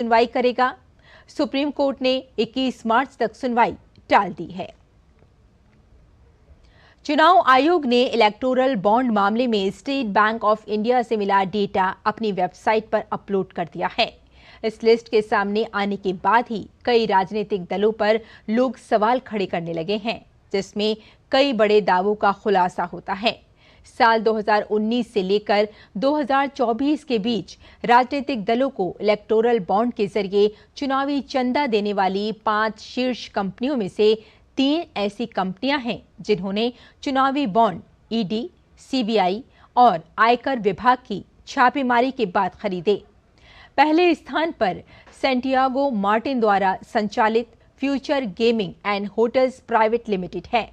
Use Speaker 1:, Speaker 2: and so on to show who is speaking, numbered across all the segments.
Speaker 1: सुनवाई करेगा। Supreme court ने 21 मार्च तक सुनवाई टाल दी है। चुनाव आयोग ने इलेक्टोरल बॉन्ड मामले में स्टेट बैंक ऑफ इंडिया से मिला डेटा अपनी वेबसाइट पर अपलोड कर दिया है। इस लिस्ट के सामने आने के बाद ही कई राजनीतिक दलों पर लोग सवाल खड़े करने लगे हैं, जिसमें कई बड़े दावों का खुलासा होता है। साल 2019 से लेकर 2024 के बीच राजनीतिक दलों को इलेक्टोरल बॉन्ड के जरिए चुनावी चंदा देने वाली 5 शीर्ष कंपनियों में से 3 ऐसी कंपनियां हैं जिन्होंने चुनावी बॉन्ड ईडी, सीबीआई और आयकर विभाग की छापेमारी के बाद खरीदे। पहले स्थान पर सैंटियागो मार्टिन द्वारा संचालित future gaming and hotels private limited है।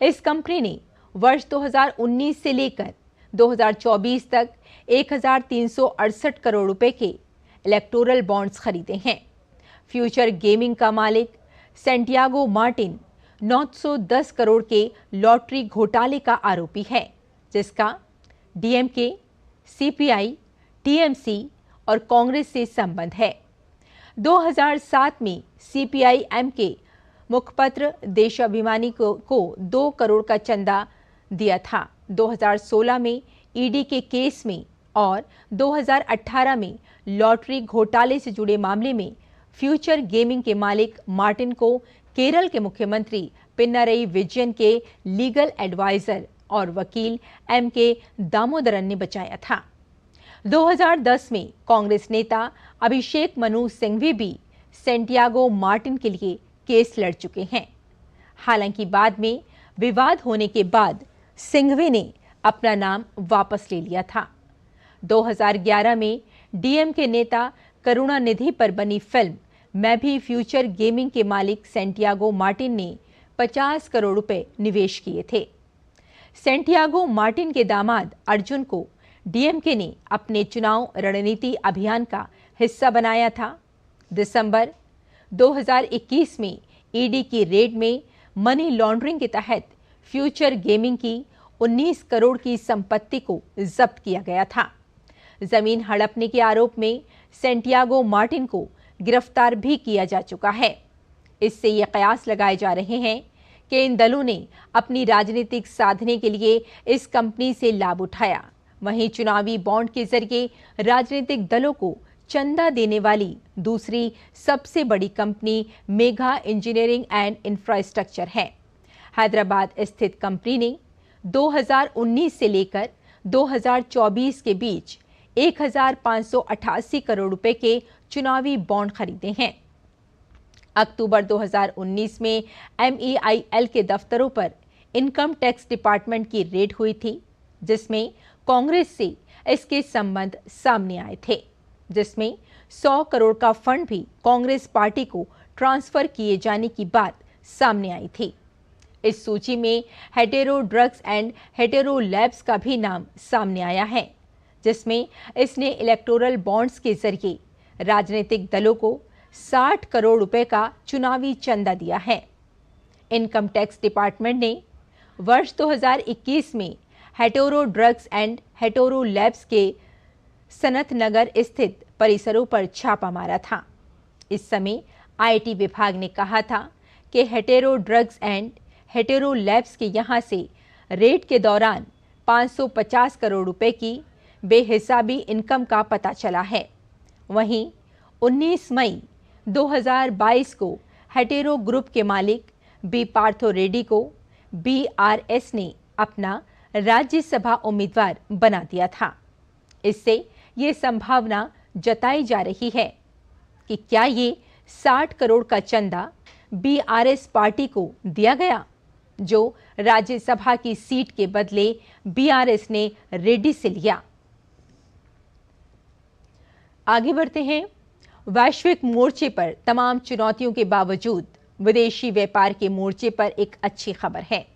Speaker 1: इस कंपनी ने वर्ष 2019 से लेकर 2024 तक 1368 करोड़ रुपए के इलेक्टोरल बॉन्ड्स खरीदे हैं। फ्यूचर गेमिंग का मालिक सैंटियागो मार्टिन 910 करोड़ के लॉटरी घोटाले का आरोपी है, जिसका डीएमके, सीपीआई, टीएमसी और कांग्रेस से संबंध है। 2007 में सीपीआई-एम के मुखपत्र देशाभिमानी को 2 करोड़ का चंदा दिया था। 2016 में ईडी के केस में और 2018 में लॉटरी घोटाले से जुड़े मामले में फ्यूचर गेमिंग के मालिक मार्टिन को केरल के मुख्यमंत्री पिनारई विजयन के लीगल एडवाइजर और वकील एम.के. दामोदरन ने बचाया था। 2010 में कांग्रेस नेता अभिषेक मनु सिंघवी भी सैंटियागो मार्टिन के लिए केस लड़ चुके हैं। हालांकि बाद में विवाद होने के बाद सिंघवी ने अपना नाम वापस ले लिया था। 2011 में डीएमके नेता करुणानिधि पर बनी फिल्म मैं भी फ्यूचर गेमिंग के मालिक सैंटियागो मार्टिन ने 50 करोड़ रुपए निवेश किए थे। सैंटियागो मार्टिन के दामाद अर्जुन को डीएमके ने अपने चुनाव रणनीति अभियान का हिस्सा बनाया था। दिसंबर 2021 में ईडी की रेड में मनी लॉन्ड्रिंग के तहत फ्यूचर गेमिंग की 19 करोड़ की संपत्ति को जब्त किया गया था। जमीन हड़पने के आरोप में सैंटियागो मार्टिन को गिरफ्तार भी किया जा चुका है। इससे ये कयास लगाए जा रहे हैं कि इन दलों ने अपनी राजनीतिक साधने के लिए इस कंपनी से लाभ उठाया। वहीं चुनावी बॉन्ड के जरिए राजनीतिक दलों को चंदा देने वाली दूसरी सबसे बड़ी company mega engineering and infrastructure है। हैदराबाद स्थित कंपनी ने 2019 से लेकर 2024 के बीच 1588 करोड़ रुपए के चुनावी बॉन्ड खरीदे हैं। अक्टूबर 2019 में MEIL के दफ्तरों पर इनकम टैक्स डिपार्टमेंट की रेड हुई थी, जिसमें कांग्रेस से इसके संबंध सामने आए थे, जिसमें 100 करोड़ का फंड भी कांग्रेस पार्टी को ट्रांसफर किए जाने की बात सामने आई थी। इस सूची में hetero drugs and hetero labs का भी नाम सामने आया है, जिसमें इसने इलेक्टोरल बॉन्ड्स के जरिए राजनीतिक दलों को 60 करोड़ रुपए का चुनावी चंदा दिया है। इनकम टैक्स डिपार्टमेंट ने वर्ष 2021 में hetero drugs and hetero labs के सनत नगर स्थित परिसरों पर छापा मारा था। इस समय आईटी विभाग ने कहा था कि hetero drugs and hetero labs के यहां से रेड के दौरान 550 करोड़ रुपए की बेहिसाबी इनकम का पता चला है। वहीं 19 मई 2022 को हेटेरो ग्रुप के मालिक बी पार्थो रेड्डी को बीआरएस ने अपना राज्यसभा उम्मीदवार बना दिया था। इससे ये संभावना जताई जा रही है कि क्या ये 60 करोड़ का चंदा बीआरएस पार्टी को दिया गया, जो राज्यसभा की सीट के बदले बीआरएस ने रेड्डी से लिया। आगे बढ़ते हैं। वैश्विक मोर्चे पर तमाम चुनौतियों के बावजूद विदेशी व्यापार के मोर्चे पर एक अच्छी खबर है।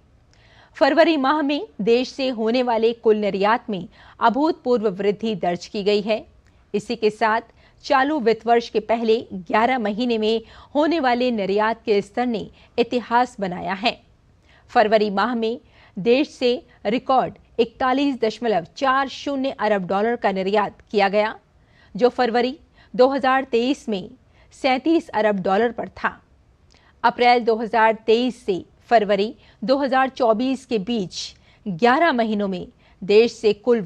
Speaker 1: फरवरी माह में देश से होने वाले कुल निर्यात में अभूतपूर्व वृद्धि दर्ज की गई है। इसी के साथ चालू वित्त वर्ष के पहले 11 महीने में होने वाले निर्यात के स्तर ने इतिहास बनाया है। फरवरी माह में देश से रिकॉर्ड 41.40 अरब डॉलर का निर्यात किया गया, जो फरवरी 2023 में 37 अरब डॉलर पर था। अप्रैल 2023 से फरवरी 2024 के बीच 11 महीनों में देश से कुल